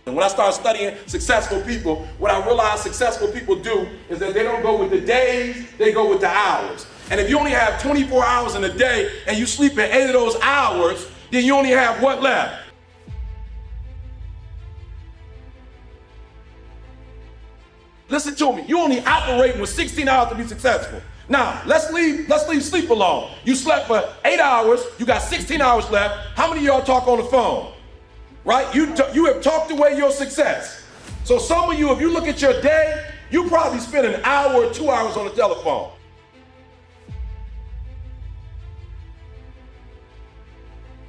And when I started studying successful people, what I realized successful people do is that they don't go with the days, they go with the hours. And if you only have 24 hours in a day and you sleep in 8 of those hours, then you only have what left? Listen to me, you only operating with 16 hours to be successful. Now, let's leave sleep alone. You slept for 8 hours, you got 16 hours left. How many of y'all talk on the phone? Right? You have talked away your success. So some of you, if you look at your day, you probably spend an hour or 2 hours on the telephone.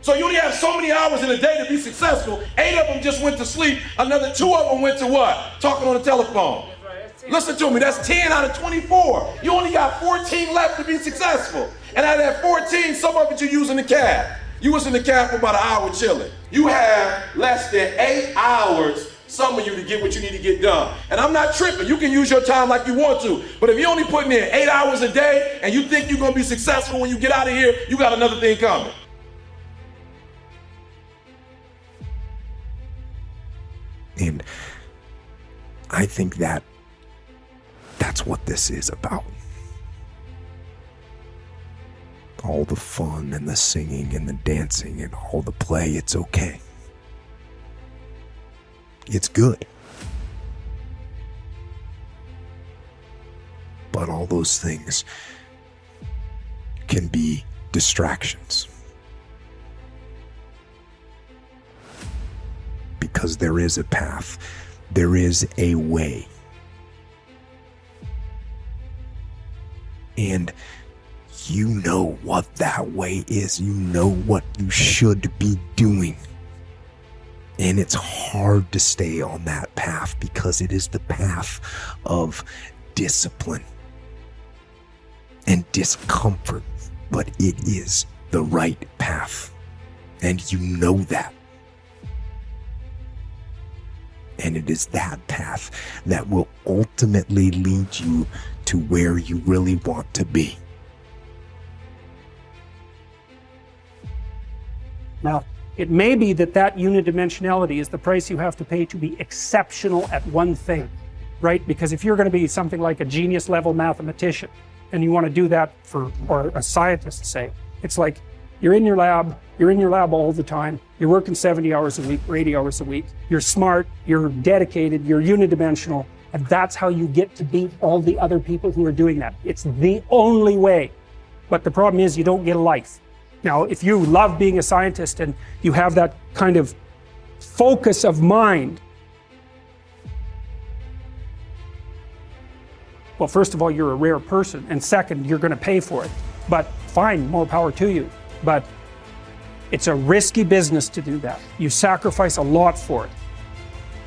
So you only have so many hours in a day to be successful. 8 of them just went to sleep. Another 2 of them went to what? Talking on the telephone. Listen to me, that's 10 out of 24. You only got 14 left to be successful. And out of that 14, some of it you use in the cab. You was in the cab for about an hour chilling. You have less than 8 hours, some of you, to get what you need to get done. And I'm not tripping, you can use your time like you want to. But if you're only putting in 8 hours a day and you think you're gonna be successful when you get out of here, you got another thing coming. And I think that's what this is about. All the fun and the singing and the dancing and all the play, it's okay. It's good. But all those things can be distractions. Because there is a path, there is a way. And you know what that way is. You know what you should be doing. And it's hard to stay on that path because it is the path of discipline and discomfort. But it is the right path. And you know that. And it is that path that will ultimately lead you to where you really want to be. Now, it may be that unidimensionality is the price you have to pay to be exceptional at one thing, right? Because if you're going to be something like a genius level mathematician and you want to do that or a scientist, say, it's like you're in your lab all the time, you're working 70 hours a week or 80 hours a week, you're smart, you're dedicated, you're unidimensional, and that's how you get to beat all the other people who are doing that. It's the only way. But the problem is you don't get a life. Now, if you love being a scientist and you have that kind of focus of mind, well, first of all, you're a rare person, and second, you're going to pay for it. But fine, more power to you. But it's a risky business to do that. You sacrifice a lot for it.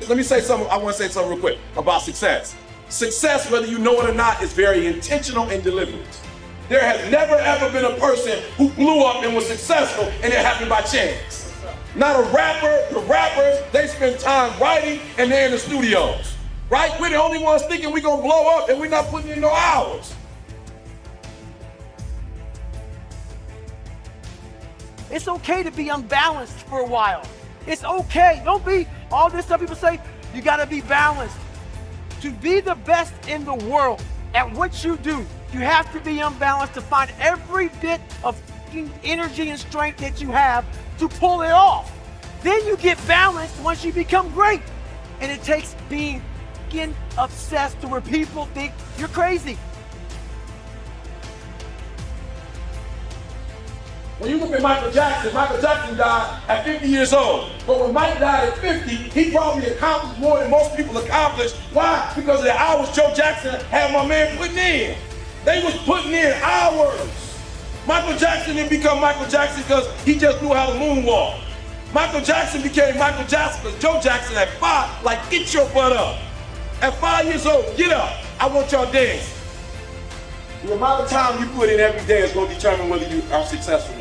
Let me say something, I want to say something real quick about success. Success, whether you know it or not, is very intentional and deliberate. There has never ever been a person who blew up and was successful and it happened by chance. Not a rapper. The rappers, they spend time writing and they're in the studios. Right? We're the only ones thinking we're gonna blow up and we're not putting in no hours. It's okay to be unbalanced for a while. It's okay. Don't be all this stuff people say, you gotta be balanced. To be the best in the world at what you do, you have to be unbalanced to find every bit of energy and strength that you have to pull it off. Then you get balanced once you become great. And it takes being obsessed to where people think you're crazy. When you look at Michael Jackson died at 50 years old. But when Mike died at 50, he probably accomplished more than most people accomplished. Why? Because of the hours Joe Jackson had my man putting in. They was putting in hours. Michael Jackson didn't become Michael Jackson because he just knew how to moonwalk. Michael Jackson became Michael Jackson because Joe Jackson at 5, like, get your butt up. At 5 years old, get up. I want y'all dancing. The amount of time you put in every day is going to determine whether you are successful.